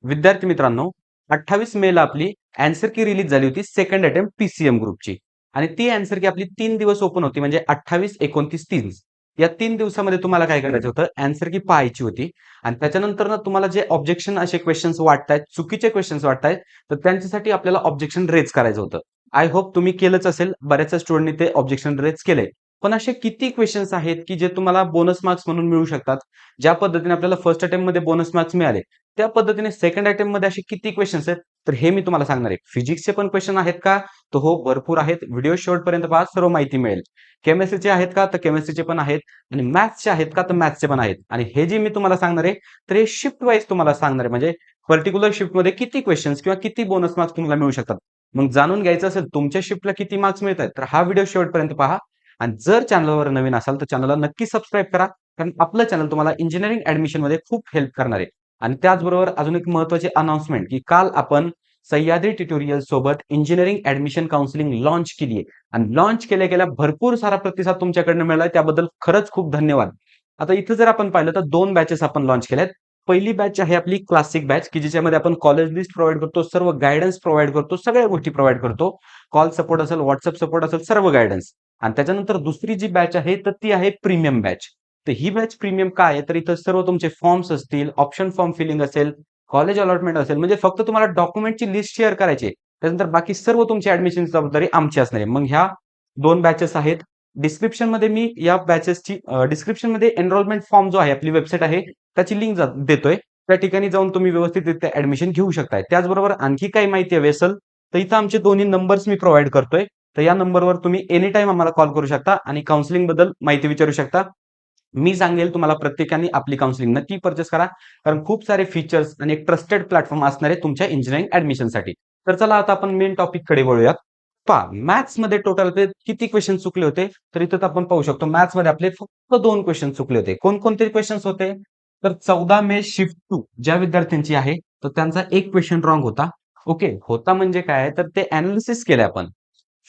विद्यार्थी मित्रांनो, 28 मे ला आपली अँसर की रिलीज झाली होती सेकंड अटेम्प्ट पीसीएम ग्रुपची. आणि ती अँसर की आपली 3 दिवस ओपन होती, म्हणजे 28, 29, 30 या 3 दिवसामध्ये तुम्हाला काय करायचं होतं, अँसर की पाहायची होती. आणि त्याच्यानंतर ना तुम्हाला जे ऑब्जेक्शन असे क्वेश्चन्स वाटतायत, चुकीचे क्वेश्चन्स वाटतायत, तर त्यांच्यासाठी आपल्याला ऑब्जेक्शन रेज करायचं होतं. आय होप तुम्ही केलंच असेल. बऱ्याच स्टुडंटनी ते ऑब्जेक्शन रेज केले. पण असे किती क्वेश्चन्स आहेत की जे तुम्हाला बोनस मार्क्स म्हणून मिळू शकतात? ज्या पद्धतीने आपल्याला फर्स्ट अटेम्प्ट मध्ये बोनस मार्क्स मिळाले, त्या पद्धतीने सेकंड अटेम्प्ट मध्ये असे किती क्वेश्चन्स आहेत, तर हे मी तुम्हाला सांगणार आहे. फिजिक्सचे पण क्वेश्चन आहेत का? तर हो, भरपूर आहेत. व्हिडिओ शेवटपर्यंत पहा, सर्व माहिती मिळेल. केमिस्ट्रीचे आहेत का? तर केमिस्ट्रीचे पण आहेत. आणि मॅथ्सचे आहेत का? तर मॅथ्सचे पण आहेत. आणि हे जे मी तुम्हाला सांगणार आहे, तर हे शिफ्ट वाईज तुम्हाला सांगणार आहे. म्हणजे पर्टिक्युलर शिफ्टमध्ये किती क्वेश्चन्स किंवा किती बोनस मार्क्स तुम्हाला मिळू शकतात. मग जाणून घ्यायचं असेल तुमच्या शिफ्टला किती मार्क्स मिळत आहेत, तर हा व्हिडिओ शेवटपर्यंत पहा. आणि जर चॅनलवर नवीन असाल तर चॅनलला नक्की सबस्क्राईब करा, कारण आपलं चॅनल तुम्हाला इंजिनिअरिंग ऍडमिशन मध्ये खूप हेल्प करणार आहे. आणि त्याचबरोबर अजून एक महत्त्वाची अनाउन्समेंट, की काल आपण सह्याद्री ट्युटोरियल सोबत इंजिनिअरिंग ऍडमिशन काउन्सिलिंग लॉन्च केली आहे. आणि लॉन्च केल्या गेल्या भरपूर सारा प्रतिसाद तुमच्याकडनं मिळाला, त्याबद्दल खरंच खूप धन्यवाद. आता इथं जर आपण पाहिलं तर 2 बॅचेस आपण लॉन्च केल्यात. पहिली बॅच आहे आपली क्लासिक बॅच, की ज्याच्यामध्ये आपण कॉलेज लिस्ट प्रोव्हाइड करतो, सर्व गायडन्स प्रोव्हाइड करतो, सगळ्या गोष्टी प्रोव्हाइड करतो. कॉल सपोर्ट असेल, व्हॉट्सअप सपोर्ट असेल, सर्व गायडन्स. आणि त्याच्यानंतर दुसरी जी बॅच आहे तर ती आहे प्रीमियम बॅच. तर ही बॅच प्रीमियम काय आहे, तर इथं सर्व तुमचे फॉर्म्स असतील, ऑप्शन फॉर्म फिलिंग असेल, कॉलेज अलॉटमेंट असेल, म्हणजे फक्त तुम्हाला डॉक्युमेंटची लिस्ट शेअर करायची आहे. त्यानंतर बाकी सर्व तुमची ऍडमिशन जबाबदारी आमची असणार आहे. मग ह्या 2 बॅचेस आहेत. डिस्क्रिप्शन मध्ये मी या बॅचेसची डिस्क्रिप्शन मध्ये एनरोलमेंट फॉर्म जो आहे, आपली वेबसाईट आहे, त्याची लिंक देतोय. त्या ठिकाणी जाऊन तुम्ही व्यवस्थितरित्या ऍडमिशन घेऊ शकताय. त्याचबरोबर आणखी काही माहिती हवी असेल तर इथं आमचे दोन्ही नंबर्स मी प्रोव्हाइड करतोय. तर या नंबरवर तुम्ही एनी टाइम आम्हाला कॉल करू शकता आणि काउन्सिलिंग बद्दल माहिती विचारू शकता. मी सांगेल तुम्हाला प्रत्येकाने आपली काउन्सिलिंग नक्की परचेस करा, कारण खूप सारे फीचर्स आणि एक ट्रस्टेड प्लॅटफॉर्म असणार आहे तुमच्या इंजिनिअरिंग ऍडमिशनसाठी. तर चला आता आपण मेन टॉपिक कडे वळूयात. पहा, मॅथ्स मध्ये टोटल किती क्वेश्चन चुकले होते, तर इथं आपण पाहू शकतो मॅथ्स मध्ये आपले फक्त 2 क्वेश्चन चुकले होते. कोणकोणते क्वेश्चन्स होते, तर 14 मे शिफ्ट 2 ज्या विद्यार्थ्यांची आहे, तर त्यांचा एक क्वेश्चन रॉंग होता. ओके, होता म्हणजे काय, तर ते अनालिसिस केले आपण.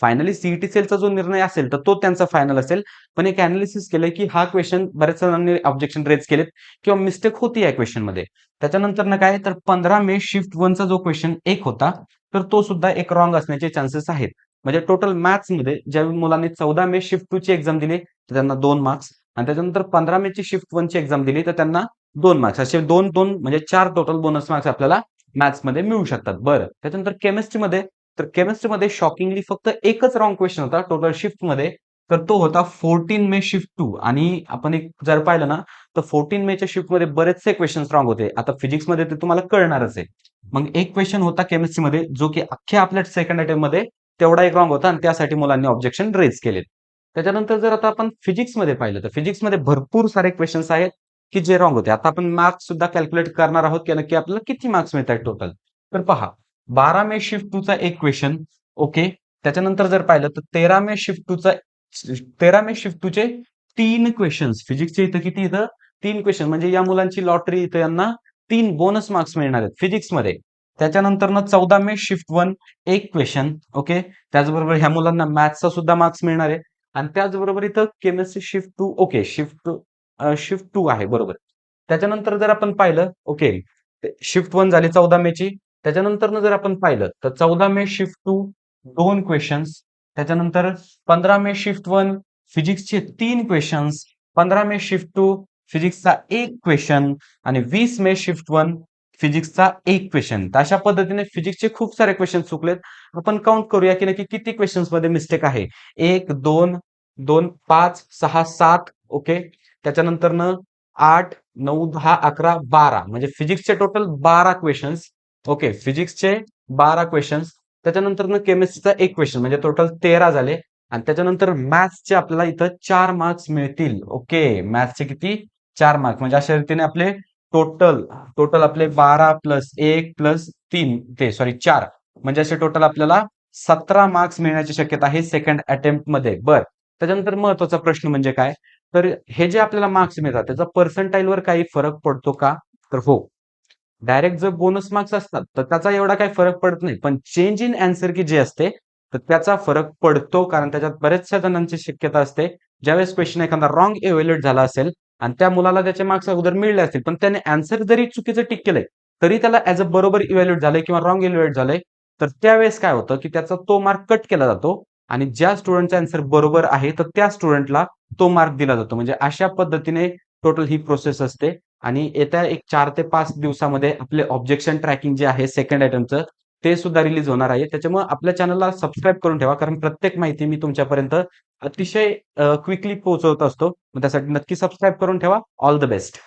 फायनली सीईटी सेलचा जो निर्णय असेल तर तो त्यांचा फायनल असेल. पण एक अनालिसिस केलंय की हा क्वेश्चन बऱ्याच जणांनी ऑब्जेक्शन रेज केलेत किंवा मिस्टेक होती या क्वेश्चन मध्ये. त्याच्यानंतर ना काय, तर 15 मे शिफ्ट 1 चा जो क्वेश्चन एक होता, तर तो सुद्धा एक रॉंग असण्याचे चान्सेस आहेत. म्हणजे टोटल मॅथ्स मध्ये ज्या मुलांनी 14 मे शिफ्ट 2 ची एक्झाम दिली तर त्यांना 2 मार्क्स, आणि त्याच्यानंतर 15 मे ची शिफ्ट 1 ची एक्झाम दिली तर त्यांना 2 मार्क्स, असे 2-2 म्हणजे 4 टोटल बोनस मार्क्स आपल्याला मॅथ्स मध्ये मिळू शकतात. बरं, त्याच्यानंतर केमिस्ट्रीमध्ये, तर केमिस्ट्रीमध्ये शॉकिंगली फक्त एकच रॉंग क्वेश्चन होता टोटल शिफ्ट मध्ये. तर तो होता 14 मे शिफ्ट 2. आणि आपण एक जर पाहिलं ना, तर 14 मेच्या शिफ्ट मध्ये बरेचसे क्वेश्चन रॉंग होते. आता फिजिक्स मध्ये ते तुम्हाला कळणारच आहे. मग एक क्वेश्चन होता केमिस्ट्रीमध्ये जो की अख्ख्या आपल्या सेकंड अटेम्प्ट मध्ये तेवढा एक रॉंग होता, आणि त्यासाठी मुलांनी ऑब्जेक्शन रेज केलेत. त्याच्यानंतर जर आता आपण फिजिक्स मध्ये पाहिलं तर फिजिक्समध्ये भरपूर सारे क्वेश्चन्स आहेत की जे रॉंग होते. आता आपण मार्क्स सुद्धा कॅल्क्युलेट करणार आहोत की नक्की आपल्याला किती मार्क्स मिळतात टोटल. तर पहा, 12 मे शिफ्ट 2 चा एक क्वेश्चन. ओके, त्याच्यानंतर जर पाहिलं तर 13 मे शिफ्ट 2 चे 3 क्वेश्चन्स फिजिक्सचे. इथं किती, इथं 3 क्वेश्चन, म्हणजे या मुलांची लॉटरी, इथं यांना 3 बोनस मार्क्स मिळणार आहेत फिजिक्समध्ये. त्याच्यानंतर ना 14 मे शिफ्ट 1 एक क्वेश्चन. ओके, त्याचबरोबर ह्या मुलांना मॅथ्सचा सुद्धा मार्क्स मिळणार आहे. आणि त्याचबरोबर इथं केमिस्ट्री शिफ्ट 2. ओके, शिफ्ट 2 आहे बरोबर. त्याच्यानंतर जर आपण पाहिलं, ओके, शिफ्ट 1 झाली 14 मे ची. त्याच्यानंतर जर आपण पाहिलं तर 14 मे शिफ्ट 2 2 क्वेश्चन्स. त्याच्यानंतर 15 मे शिफ्ट 1 फिजिक्सचे 3 क्वेश्चन्स. 15 मे शिफ्ट 2 फिजिक्सचा एक क्वेश्चन. आणि 20 मे शिफ्ट 1 फिजिक्सचा एक क्वेश्चन. तर अशा पद्धतीने फिजिक्सचे खूप सारे क्वेश्चन चुकलेत. आपण काउंट करूया की नक्की किती क्वेश्चन्स मध्ये मिस्टेक आहे. 1, 2, 2, 5, 6, 7. ओके, त्याच्यानंतर 8, 9, 10, 11, 12, म्हणजे फिजिक्सचे टोटल 12 क्वेश्चन्स. ओके, फिजिक्सचे 12 क्वेश्चन्स. त्याच्यानंतर केमिस्ट्रीचा एक क्वेश्चन, म्हणजे टोटल 13 झाले. आणि त्याच्यानंतर मॅथ्सचे आपल्याला इथं 4 मार्क्स मिळतील. ओके, मॅथ्सचे किती, 4 मार्क्स, म्हणजे अशा रीतीने आपले टोटल टोटल आपले 12 प्लस 1 प्लस 3, ते सॉरी 4, म्हणजे असे टोटल आपल्याला 17 मार्क्स मिळण्याची शक्यता आहे सेकंड अटेम्प्ट मध्ये. बर, त्याच्यानंतर महत्वाचा प्रश्न म्हणजे काय, तर हे जे आपल्याला मार्क्स मिळतात त्याचा पर्सेंटाईलवर काही फरक पडतो का, तर हो. डायरेक्ट जर बोनस मार्क्स असतात तर त्याचा एवढा काही फरक पडत नाही, पण चेंज इन अँसर की जे असते तर त्याचा फरक पडतो, कारण त्याच्यात बऱ्याचशा जणांची शक्यता असते ज्यावेळेस क्वेश्चन एखादा रॉंग इव्हॅल्युएट झाला असेल आणि त्या मुलाला त्याचे मार्क्स अगोदर मिळले असतील, पण त्याने अँसर जरी चुकीचं टिक केलंय तरी त्याला ॲज अ बरोबर इव्हॅल्युएट झालंय किंवा रॉंग इव्हॅल्युएट झालंय, तर त्यावेळेस काय होतं, की त्याचा तो मार्क कट केला जातो आणि ज्या स्टुडंटचा आन्सर बरोबर आहे, तर त्या स्टुडंटला तो मार्क दिला जातो. म्हणजे अशा पद्धतीने टोटल ही प्रोसेस असते आणि येत्या एक 4 ते 5 दिवसामध्ये आपले ऑब्जेक्शन ट्रॅकिंग जे आहे सेकंड आयटमचं, ते सुद्धा रिलीज होणार आहे. त्याच्यामुळे आपल्या चॅनलला सबस्क्राईब करून ठेवा, कारण प्रत्येक माहिती मी तुमच्यापर्यंत अतिशय क्विकली पोहोचवत असतो. मग त्यासाठी नक्की सबस्क्राईब करून ठेवा. All the best.